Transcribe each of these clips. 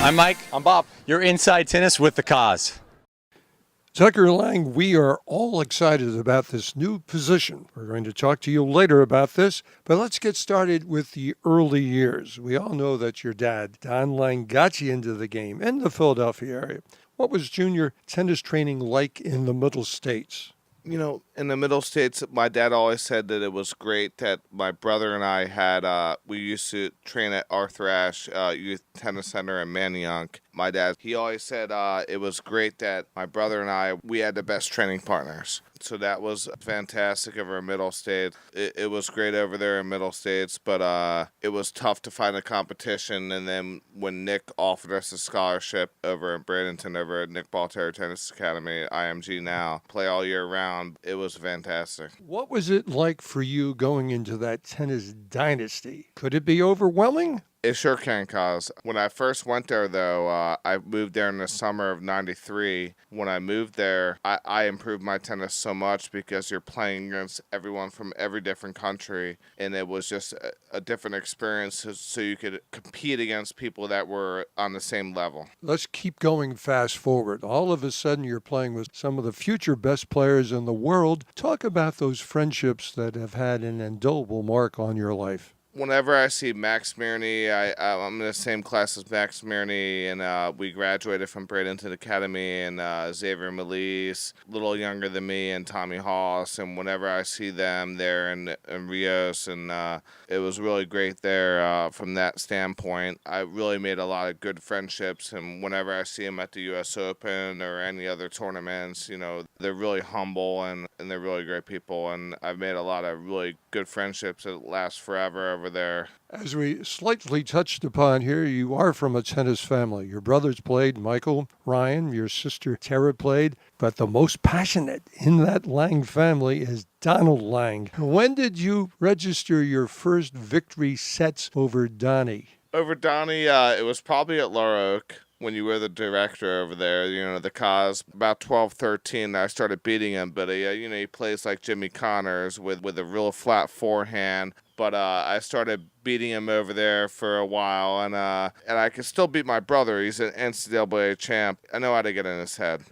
I'm Mike. I'm Bob. You're Inside Tennis with the Cause. Tucker Lang, we are all excited about this new position. We're going to talk to you later about this, but let's get started with the early years. We all know that your dad, Don Lang, got you into the game in the Philadelphia area. What was junior tennis training like in the Middle States? You know, in the Middle States, my dad always said that it was great that my brother and I had, we used to train at Arthur Ashe Youth Tennis Center in Manayunk. My dad, he always said it was great that my brother and I, we had the best training partners. So that was fantastic over in Middle States. It was great over there in Middle States, but it was tough to find a competition. And then when Nick offered us a scholarship over in Bradenton, over at Nick Bollettieri Tennis Academy, IMG now, play all year round, it was fantastic. What was it like for you going into that tennis dynasty? Could it be overwhelming? It sure can, Cause. When I first went there, though, I moved there in the summer of '93. When I moved there, I improved my tennis so much because you're playing against everyone from every different country, and it was just a different experience so you could compete against people that were on the same level. Let's keep going fast forward. All of a sudden, you're playing with some of the future best players in the world. Talk about those friendships that have had an indelible mark on your life. Whenever I see Max Mirny, I'm in the same class as Max Mirny, and we graduated from Bradenton Academy, and Xavier Malise, a little younger than me, and Tommy Haas, and whenever I see them there in Rios, and it was really great there from that standpoint. I really made a lot of good friendships, and whenever I see them at the U.S. Open or any other tournaments, you know, they're really humble, and they're really great people, and I've made a lot of really good friendships that last forever over there. As we slightly touched upon here, you are from a tennis family. Your brothers played, Michael, Ryan, your sister Tara played, but the most passionate in that Lang family is Donald Lang. When did you register your first victory sets over Donnie? Over Donnie, it was probably at Laura Oak. When you were the director over there, you know, the Cause, about 12, 13, I started beating him. But, you know, he plays like Jimmy Connors with a real flat forehand. But I started beating him over there for a while, and I can still beat my brother. He's an NCAA champ. I know how to get in his head.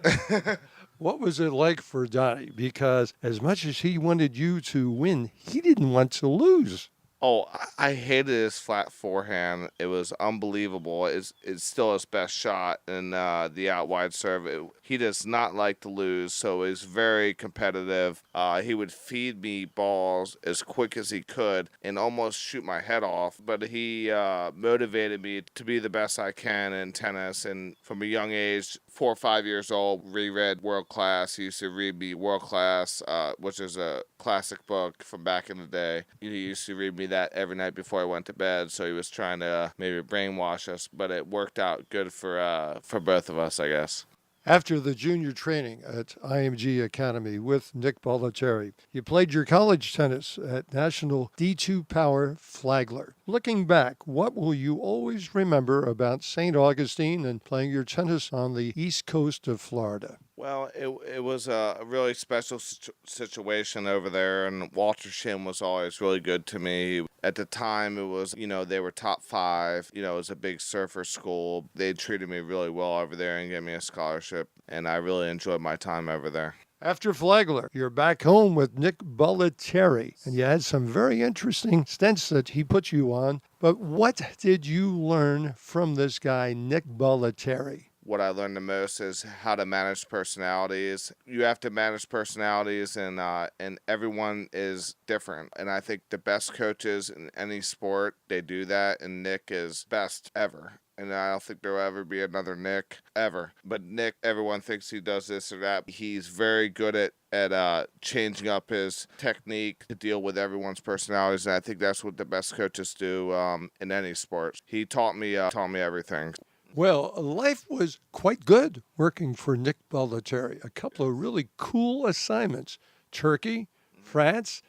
What was it like for Donnie? Because as much as he wanted you to win, he didn't want to lose. Oh, I hated his flat forehand. It was unbelievable. It's still his best shot in the out wide serve. He does not like to lose, so he's very competitive. He would feed me balls as quick as he could and almost shoot my head off. But he motivated me to be the best I can in tennis. And from a young age, 4 or 5 years old, reread World Class. He used to read me World Class, which is a classic book from back in the day. He used to read me that every night before I went to bed, so he was trying to maybe brainwash us, but it worked out good for both of us, I guess. After the junior training at IMG Academy with Nick Bollettieri, you played your college tennis at National D2 Power Flagler. Looking back, what will you always remember about St. Augustine and playing your tennis on the east coast of Florida? Well, it was a really special situation over there, and Walter Shinn was always really good to me. At the time, it was, you know, they were top 5. You know, it was a big surfer school. They treated me really well over there and gave me a scholarship, and I really enjoyed my time over there. After Flagler, you're back home with Nick Bollettieri, and you had some very interesting stints that he put you on. But what did you learn from this guy, Nick Bollettieri? What I learned the most is how to manage personalities. You have to manage personalities, and everyone is different. And I think the best coaches in any sport, they do that, and Nick is best ever. And I don't think there will ever be another Nick, ever. But Nick, everyone thinks he does this or that. He's very good at changing up his technique to deal with everyone's personalities, and I think that's what the best coaches do in any sport. He taught me everything. Well, life was quite good working for Nick Bollettieri. A couple of really cool assignments. Turkey, France.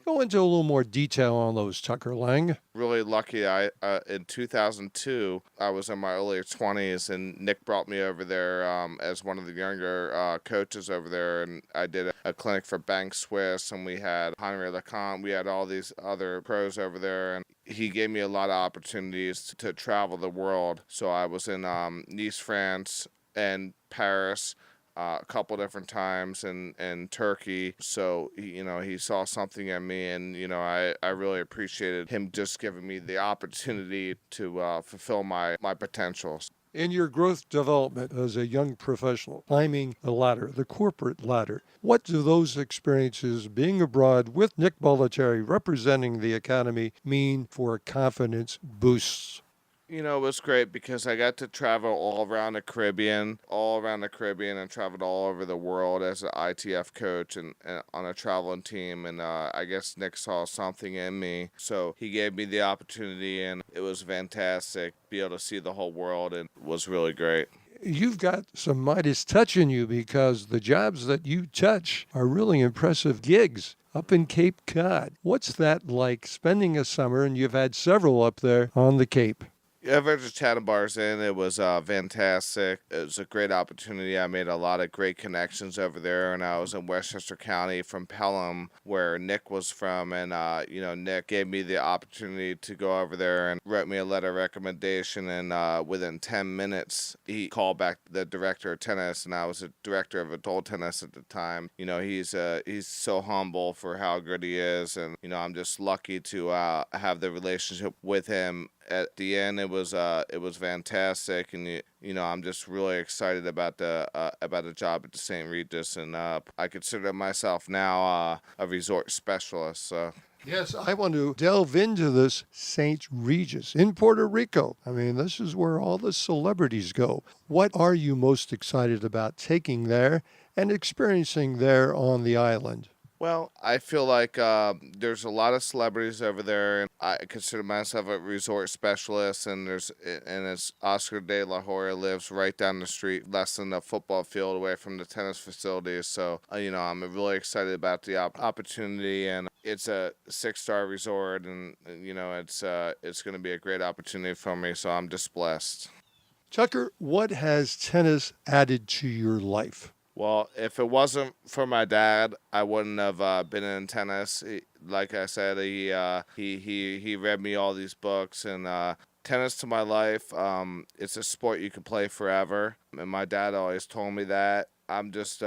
Go into a little more detail on those, Tucker Lang. Really lucky. In 2002, I was in my earlier 20s, and Nick brought me over there as one of the younger coaches over there, and I did a clinic for Bank Swiss, and we had Henri Lecomte. We had all these other pros over there, and he gave me a lot of opportunities to travel the world. So I was in Nice, France, and Paris a couple different times, and Turkey. So he saw something in me, and I really appreciated him just giving me the opportunity to fulfill my potentials. In your growth development as a young professional, climbing the ladder, the corporate ladder, what do those experiences being abroad with Nick Bollettieri representing the Academy mean for confidence boosts? It was great because I got to travel all around the Caribbean, and traveled all over the world as an ITF coach and on a traveling team. And I guess Nick saw something in me, so he gave me the opportunity, and it was fantastic. Be able to see the whole world, and it was really great. You've got some Midas touch in you because the jobs that you touch are really impressive gigs up in Cape Cod. What's that like, spending a summer, and you've had several up there on the Cape? Adventure Chatham Bars Inn, it was fantastic. It was a great opportunity. I made a lot of great connections over there, and I was in Westchester County from Pelham, where Nick was from, and Nick gave me the opportunity to go over there and wrote me a letter of recommendation, and within 10 minutes, he called back the director of tennis, and I was a director of adult tennis at the time. He's so humble for how good he is, and I'm just lucky to have the relationship with him. At the end, it was fantastic, and I'm just really excited about the job at the St. Regis, and I consider myself now a resort specialist. So. Yes, I want to delve into this St. Regis in Puerto Rico. I mean, this is where all the celebrities go. What are you most excited about taking there and experiencing there on the island? Well, I feel like there's a lot of celebrities over there, and I consider myself a resort specialist. And it's Oscar de la Hoya lives right down the street, less than a football field away from the tennis facilities. So, I'm really excited about the opportunity, and it's a 6-star resort, and it's going to be a great opportunity for me. So I'm just blessed. Tucker, what has tennis added to your life? Well, if it wasn't for my dad, I wouldn't have been in tennis. Like I said, he read me all these books, and tennis to my life. It's a sport you can play forever, and my dad always told me that. I'm just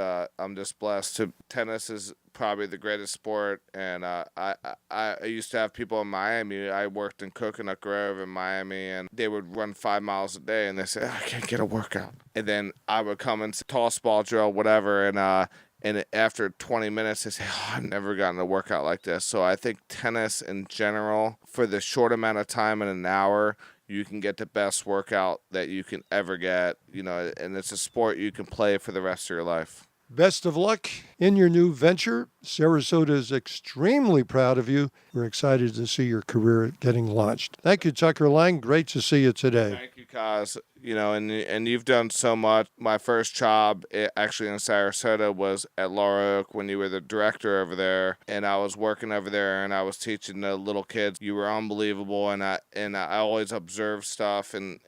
blessed. Tennis is probably the greatest sport, and I used to have people in Miami. I worked in Coconut Grove in Miami, and they would run 5 miles a day, and they said, I can't get a workout. And then I would come and toss ball drill, whatever, and after 20 minutes, they say, I've never gotten a workout like this. So I think tennis in general, for the short amount of time in an hour, you can get the best workout that you can ever get, and it's a sport you can play for the rest of your life. Best of luck in your new venture. Sarasota is extremely proud of you. We're excited to see your career getting launched. Thank you, Tucker Lang. Great to see you today. Thank you, Kaz. And you've done so much. My first job actually in Sarasota was at Laura Oak when you were the director over there, and I was working over there, and I was teaching the little kids. You were unbelievable, and I always observed stuff, and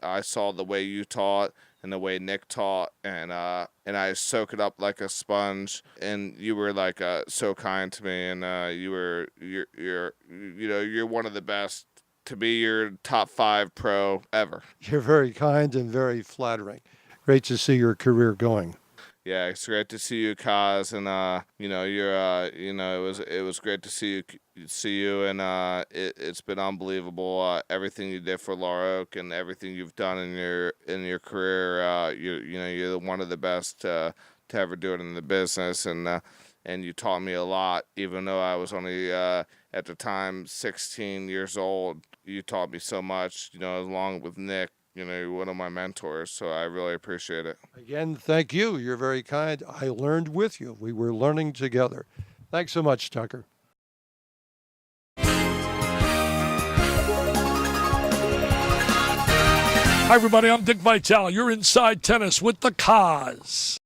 I saw the way you taught and the way Nick taught, and I soak it up like a sponge. And you were like so kind to me, and you're one of the best. To be your top 5 pro ever. You're very kind and very flattering. Great to see your career going. Yeah, it's great to see you, Kaz, and it was great to see you, and it's been unbelievable. Everything you did for Laura Oak and everything you've done in your career. You're one of the best to ever do it in the business, and you taught me a lot, even though I was only at the time 16 years old. You taught me so much, along with Nick. You're one of my mentors, so I really appreciate it. Again, thank you. You're very kind. I learned with you. We were learning together. Thanks so much, Tucker. Hi, everybody. I'm Dick Vitale. You're Inside Tennis with the Caz.